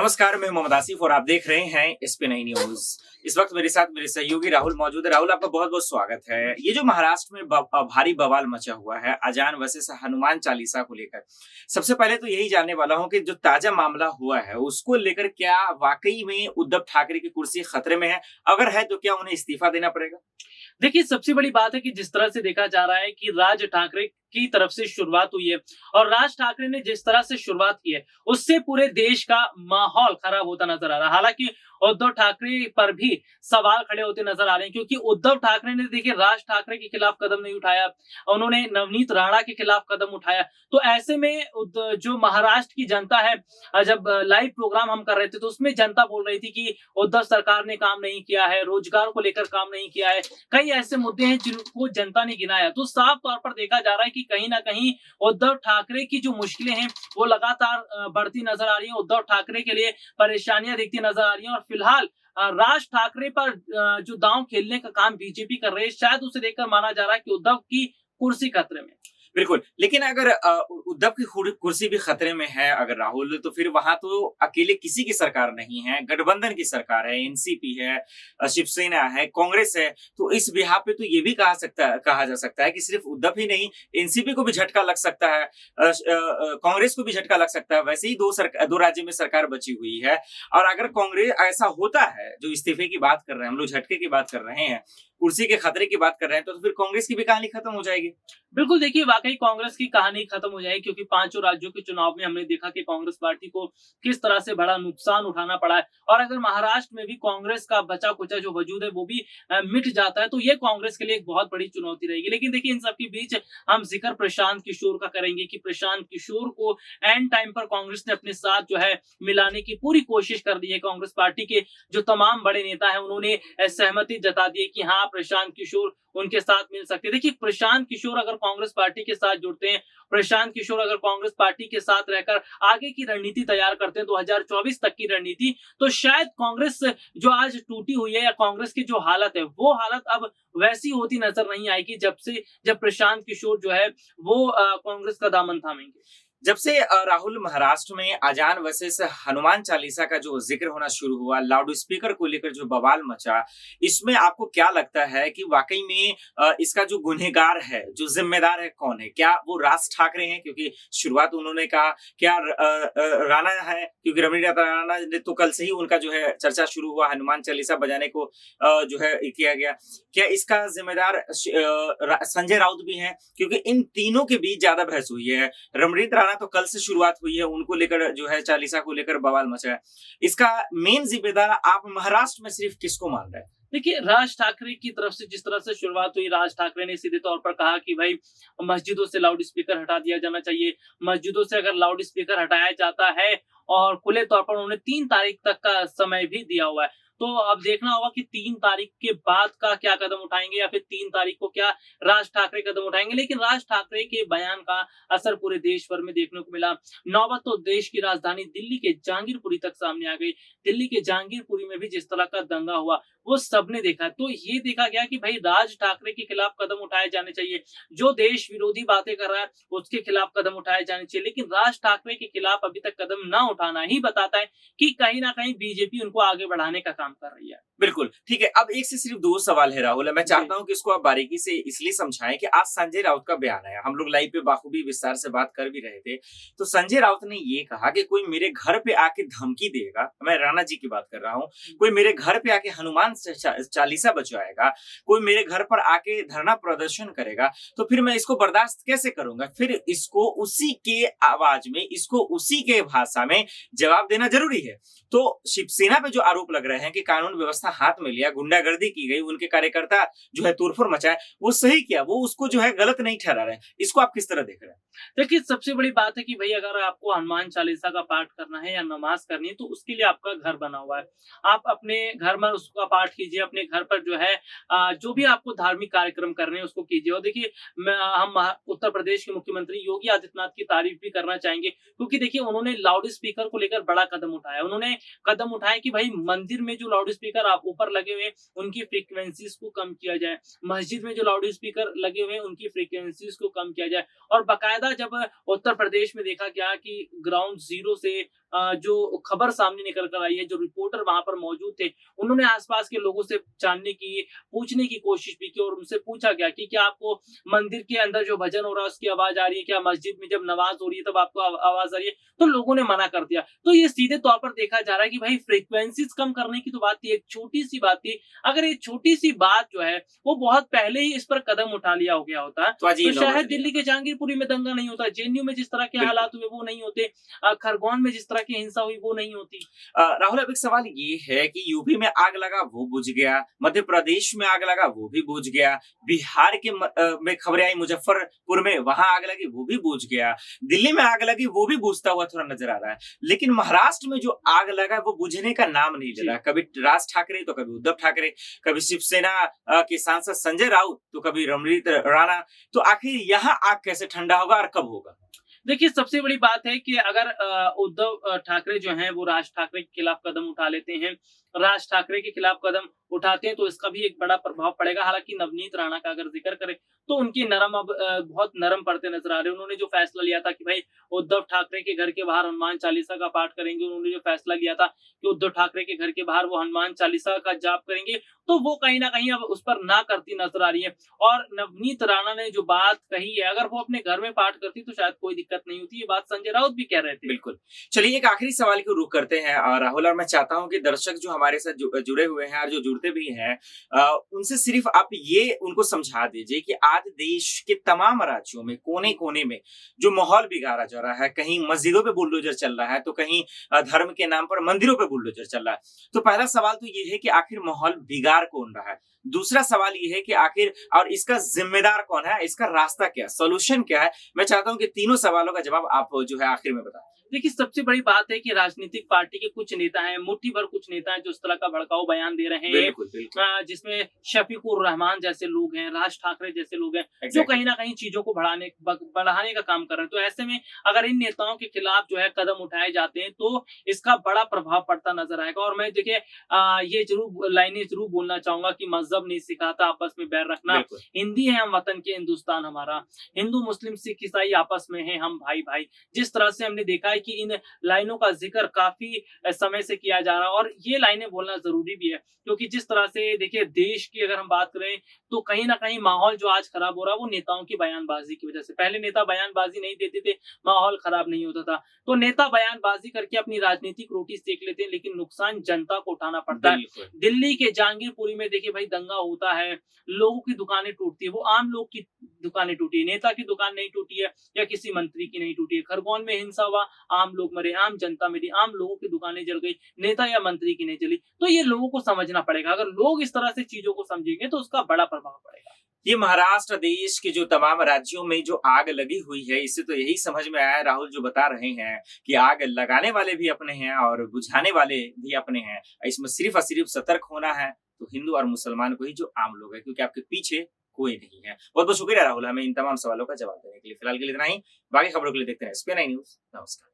नमस्कार, मैं मोहम्मद आसिफ और आप देख रहे हैं एसपी 9 न्यूज। इस वक्त मेरे साथ मेरे सहयोगी राहुल मौजूद है। राहुल, आपका बहुत बहुत स्वागत है। ये जो महाराष्ट्र में भारी बवाल मचा हुआ है अजान वर्सेस हनुमान चालीसा को लेकर, सबसे पहले तो यही जानने वाला हूं कि जो ताजा मामला हुआ है उसको लेकर क्या वाकई में उद्धव ठाकरे की कुर्सी खतरे में है? अगर है तो क्या उन्हें इस्तीफा देना पड़ेगा? देखिए, सबसे बड़ी बात है कि जिस तरह से देखा जा रहा है कि राज ठाकरे की तरफ से शुरुआत हुई है और राज ठाकरे ने जिस तरह से शुरुआत की है, उससे पूरे देश का माहौल खराब होता नजर आ रहा है। हालांकि उद्धव ठाकरे पर भी सवाल खड़े होते नजर आ रहे हैं, क्योंकि उद्धव ठाकरे ने देखिए राज ठाकरे के खिलाफ कदम नहीं उठाया, उन्होंने नवनीत राणा के खिलाफ कदम उठाया। तो ऐसे में जो महाराष्ट्र की जनता है, जब लाइव प्रोग्राम हम कर रहे थे तो उसमें जनता बोल रही थी कि उद्धव सरकार ने काम नहीं किया है, रोजगार को लेकर काम नहीं किया है, कई ऐसे मुद्दे हैं जिनको जनता ने गिनाया। तो साफ तौर पर देखा जा रहा है कि कहीं ना कहीं उद्धव ठाकरे की जो मुश्किलें हैं वो लगातार बढ़ती नजर आ रही हैं। उद्धव ठाकरे के लिए परेशानियां दिखती नजर आ रही हैं और फिलहाल राज ठाकरे पर जो दांव खेलने का काम बीजेपी कर रही है, शायद उसे देखकर माना जा रहा है कि उद्धव की कुर्सी खतरे में। बिल्कुल, लेकिन अगर उद्धव की कुर्सी भी खतरे में है अगर राहुल, तो फिर वहां तो अकेले किसी की सरकार नहीं है, गठबंधन की सरकार है, एनसीपी है, शिवसेना है, कांग्रेस है। तो इस बिहार पे तो ये भी कहा जा सकता है कि सिर्फ उद्धव ही नहीं, एनसीपी को भी झटका लग सकता है, कांग्रेस को भी झटका लग सकता है। वैसे ही दो राज्य में सरकार बची हुई है। और अगर कांग्रेस ऐसा होता है, जो इस्तीफे की बात कर रहे हैं हम लोग, झटके की बात कर रहे हैं, कुर्सी के खतरे की बात कर रहे हैं, तो फिर कांग्रेस की भी कहानी खत्म हो जाएगी। बिल्कुल, देखिए वाकई कांग्रेस की कहानी खत्म हो जाएगी, क्योंकि पांचों राज्यों के चुनाव में हमने देखा कि कांग्रेस पार्टी को किस तरह से बड़ा नुकसान उठाना पड़ा है। और अगर महाराष्ट्र में भी कांग्रेस का बचा कुचा जो वजूद है वो भी मिट जाता है, तो ये कांग्रेस के लिए एक बहुत बड़ी चुनौती रहेगी। लेकिन देखिए, इन सबके बीच हम जिक्र प्रशांत किशोर का करेंगे कि प्रशांत किशोर को एंड टाइम पर कांग्रेस ने अपने साथ जो है मिलाने की पूरी कोशिश कर दी है। कांग्रेस पार्टी के जो तमाम बड़े नेता है उन्होंने सहमति जता दी है कि हाँ, प्रशांत किशोर उनके साथ मिल सकते हैं। देखिए, प्रशांत किशोर अगर कांग्रेस पार्टी के साथ जुड़ते हैं, प्रशांत किशोर अगर कांग्रेस पार्टी के साथ रहकर आगे की रणनीति तैयार करते हैं 2024 तक की रणनीति, तो शायद कांग्रेस जो आज टूटी हुई है या कांग्रेस की जो हालत है वो हालत अब वैसी होती नजर नहीं आएगी जब प्रशांत किशोर जो है वो कांग्रेस का दामन थामेंगे। जब से राहुल महाराष्ट्र में अजान वर्सेस हनुमान चालीसा का जो जिक्र होना शुरू हुआ, लाउड स्पीकर को लेकर जो बवाल मचा, इसमें आपको क्या लगता है कि वाकई में इसका जो गुनहगार है, जो जिम्मेदार है, कौन है? क्या वो राज ठाकरे हैं? क्योंकि शुरुआत उन्होंने कहा, क्या राणा है? क्योंकि रमणीनाथ राणा ने तो कल से ही उनका जो है चर्चा शुरू हुआ, हनुमान चालीसा बजाने को जो है किया गया। क्या इसका जिम्मेदार संजय राउत भी है? क्योंकि इन तीनों के बीच ज्यादा बहस हुई है। रमणीत राणा तो कल से शुरुआत हुई है, उनको लेकर जो है चालीसा को लेकर बवाल मचा है। इसका मेन जिम्मेदार आप महाराष्ट्र में सिर्फ किसको मान रहे हैं? देखिए, राज ठाकरे की तरफ से जिस तरह से शुरुआत हुई, राज ठाकरे ने सीधे तौर पर कहा कि भाई मस्जिदों से लाउड स्पीकर हटा दिया जाना चाहिए। मस्जिदों से अगर लाउड स्पीकर हटाया जाता है और खुले तौर पर उन्होंने 3 तारीख तक का समय भी दिया हुआ है। तो अब देखना होगा कि 3 तारीख के बाद का क्या कदम उठाएंगे या फिर 3 तारीख को क्या राज ठाकरे कदम उठाएंगे। लेकिन राज ठाकरे के बयान का असर पूरे देश भर में देखने को मिला। नौबत तो देश की राजधानी दिल्ली के जहांगीरपुरी तक सामने आ गई। दिल्ली के जहांगीरपुरी में भी जिस तरह का दंगा हुआ वो सबने देखा। तो ये देखा गया कि भाई राज ठाकरे के खिलाफ कदम उठाए जाने चाहिए। जो देश विरोधी बातें कर रहा है उसके खिलाफ कदम उठाए जाने चाहिए। लेकिन राज ठाकरे के खिलाफ अभी तक कदम ना उठाना ही बताता है कि कहीं ना कहीं बीजेपी उनको आगे बढ़ाने का काम कर रही है। बिल्कुल, ठीक है। अब एक से सिर्फ 2 सवाल है राहुल, मैं चाहता हूँ कि इसको आप बारीकी से इसलिए समझाएँ कि आज संजय राउत का बयान आया। हम लोग लाइव पे बाखूबी विस्तार से बात कर भी रहे थे। तो संजय राउत ने ये कहा कि कोई मेरे घर पे आके धमकी देगा, मैं राणा जी की बात कर रहा हूँ, कोई मेरे घर पे आके हनुमान चालीसा बजवाएगा, कोई मेरे घर पर आके धरना प्रदर्शन करेगा, तो फिर मैं इसको बर्दाश्त कैसे करूंगा? फिर इसको उसी के आवाज में, इसको उसी के भाषा में जवाब देना जरूरी है। तो शिवसेना पे जो आरोप लग रहे हैं कि कानून व्यवस्था हाथ में लिया, गुंडागर्दी की गई, उनके कार्यकर्ता जो है तोड़फोड़ मचाए, वो सही किया, वो उसको जो है गलत नहीं ठहरा रहे हैं। इसको आप किस तरह देख रहे हैं? देखिए, सबसे बड़ी बात है कि भाई अगर आपको हनुमान चालीसा का पाठ करना है या नमाज करनी है तो उसके लिए आपका घर बना हुआ है। आप अपने घर में उसका पाठ कीजिए, अपने घर पर जो है जो भी आपको धार्मिक कार्यक्रम करने हैं उसको कीजिए। और देखिए, हम उत्तर प्रदेश के मुख्यमंत्री योगी आदित्यनाथ की तारीफ भी करना चाहेंगे, क्योंकि देखिए उन्होंने लाउड स्पीकर को लेकर बड़ा कदम उठाया। उन्होंने कदम उठाए कि भाई मंदिर में जो लाउड स्पीकर आप ऊपर लगे हुए हैं उनकी फ्रीक्वेंसीज को कम किया जाए, मस्जिद में जो लाउड स्पीकर लगे हुए हैं उनकी फ्रीक्वेंसीज को कम किया जाए। और बाकायदा जब उत्तर प्रदेश में देखा गया कि ग्राउंड जीरो से जो खबर सामने निकल कर आई है, जो रिपोर्टर वहां पर मौजूद थे, उन्होंने आसपास के लोगों से जानने की, पूछने की कोशिश भी की और उनसे पूछा गया कि क्या आपको मंदिर के अंदर जो भजन हो रहा है उसकी आवाज आ रही है, क्या मस्जिद में जब नमाज हो रही है तब आपको आवाज आ रही है? तो लोगों ने मना कर दिया। तो ये सीधे तौर पर देखा जा रहा है कि भाई फ्रीक्वेंसीज कम करने की तो बात थी, एक छोटी सी बात थी। अगर ये छोटी सी बात जो है वो बहुत पहले ही इस पर कदम उठा लिया हो गया होता तो आज ये तो नौबत शायद नहीं दिल्ली के आता। जहांगीरपुरी में दंगा नहीं होता, जेएनयू में जिस तरह के बिल्कुल। हालात हुए वो नहीं होते, खरगोन में जिस तरह की हिंसा हुई वो नहीं होती। राहुल, अब एक सवाल ये है कि यूपी में आग लगा वो बुझ गया, मध्य प्रदेश में आग लगा वो भी बुझ गया, बिहार में खबरें आई मुजफ्फरपुर में वहां आग लगी वो भी बुझ गया, दिल्ली में आग लगी वो भी बुझता हुआ थोड़ा नजर आ रहा है। लेकिन महाराष्ट्र में जो आग लगा वो बुझने का नाम नहीं ले जी। रहा। कभी राज ठाकरे तो कभी उद्धव ठाकरे, कभी शिवसेना के सांसद संजय राउत तो कभी रमणीत राणा। तो आखिर यहाँ आग कैसे ठंडा होगा और कब होगा? देखिए, सबसे बड़ी बात है कि अगर उद्धव ठाकरे जो हैं वो राज ठाकरे के खिलाफ कदम उठा लेते हैं, राज ठाकरे के खिलाफ कदम उठाते हैं तो इसका भी एक बड़ा प्रभाव पड़ेगा। हालाँकि नवनीत राणा का अगर ज़िक्र करें तो उनकी नरम अब बहुत नरम पड़ते नज़र आ रहे हैं। उन्होंने जो फैसला लिया था कि भाई उद्धव ठाकरे के घर के बाहर हनुमान चालीसा का पाठ करेंगे, उन्होंने जो फैसला लिया था कि उद्धव ठाकरे के घर के बाहर वो हनुमान चालीसा का जाप करेंगे, तो वो कहीं न कहीं अब उस पर ना करती नज़र आ रही है। और नवनीत राणा ने जो बात कही है, अगर वो अपने घर में पाठ करती तो शायद कोई दिक्कत नहीं होती। ये बात संजय राउत भी कह रहे थे। बिल्कुल। चलिए एक आखिरी सवाल को रुख करते हैं राहुल, और मैं चाहता हूँ कि दर्शक जो हमारे साथ जुड़े हुए हैं और जो जुड़ते भी हैं, उनसे सिर्फ आप ये उनको समझा दीजिए कि आज देश के तमाम राज्यों में कोने-कोने में जो माहौल बिगाड़ा जा रहा है, कहीं मस्जिदों पे बुलडोजर चल रहा है, तो कहीं धर्म के नाम पर मंदिरों पे बुलडोजर चल रहा है। तो पहला सवाल तो ये है कि आखिर माहौल बिगाड़ कौन रहा है? दूसरा सवाल ये है कि आखिर और इसका जिम्मेदार कौन है? इसका रास्ता क्या है? सॉल्यूशन क्या है? मैं चाहता हूँ कि तीनों सवालों का जवाब आप जो है आखिर में बताएं। देखिए, सबसे बड़ी बात है कि राजनीतिक पार्टी के कुछ नेता हैं, मुट्ठी भर कुछ नेता हैं जो इस तरह का भड़काऊ बयान दे रहे हैं। बिल्कुल, बिल्कुल। जिसमें शफीकुर रहमान जैसे लोग हैं, राज ठाकरे जैसे लोग हैं, जो एग्ज़ैक्टली। कहीं न कहीं चीज़ों को बढ़ाने का काम कर रहे हैं। तो ऐसे में अगर इन नेताओं के खिलाफ जो है कदम उठाए जाते हैं, तो इसका बड़ा प्रभाव पड़ता नज़र आएगा। और मैं देखिए ये लाइनें ज़रूर बोलना चाहूँगा कि मज़हब नहीं सिखाता आपस में बैर रखना। बिल्कुल। हिंदी है हम वतन के, हिंदुस्तान हमारा। हिंदू, मुस्लिम, सिख, ईसाई आपस में हैं हम भाई-भाई। जिस तरह से हमने देखा है कि इन लाइनों का ज़िक्र काफ़ी समय से किया जा रहा है और ये लाइनें बोलना ज़रूरी भी है, क्योंकि जिस तरह से देखिए देश की अगर हम बात करें तो कहीं न कहीं माहौल जो आज खराब हो रहा है वो नेताओं की बयानबाज़ी की वज़ह से। पहले नेता बयानबाज़ी नहीं देते थे, माहौल खराब नहीं होता था। तो नेता बयानबाज़ी करके अपनी राजनीतिक रोटी सेक लेते हैं, लेकिन नुकसान जनता को उठाना पड़ता है। बिल्कुल। दिल्ली के जहांगीरपुरी में देखिए भाई दंगा होता है, लोगों की दुकानें टूटती है, वो आम लोग की दुकानें टूटी है, नेता की दुकान नहीं टूटी है या किसी मंत्री की नहीं टूटी है। खरगोन में हिंसा हुआ, आम लोग मरे, आम जनता मरी, आम लोगों की दुकानें जल गई, नेता या मंत्री की नहीं जली। तो ये लोगों को समझना पड़ेगा। अगर लोग इस तरह से चीजों को समझेंगे तो उसका बड़ा प्रभाव पड़ेगा। ये महाराष्ट्र देश के जो तमाम राज्यों में जो आग लगी हुई है, इससे तो यही समझ में आया राहुल जो बता रहे हैं कि आग लगाने वाले भी अपने हैं और बुझाने वाले भी अपने हैं। इसमें सिर्फ और सिर्फ सतर्क होना है तो हिंदू और मुसलमान को ही, जो आम लोग हैं, क्योंकि आपके पीछे कोई नहीं है। बहुत-बहुत शुक्रिया राहुल हमें इन तमाम सवालों का जवाब देने के लिए। फिलहाल के लिए इतना ही। बाकी खबरों के लिए देखते हैं एसपी9 न्यूज़। नमस्कार।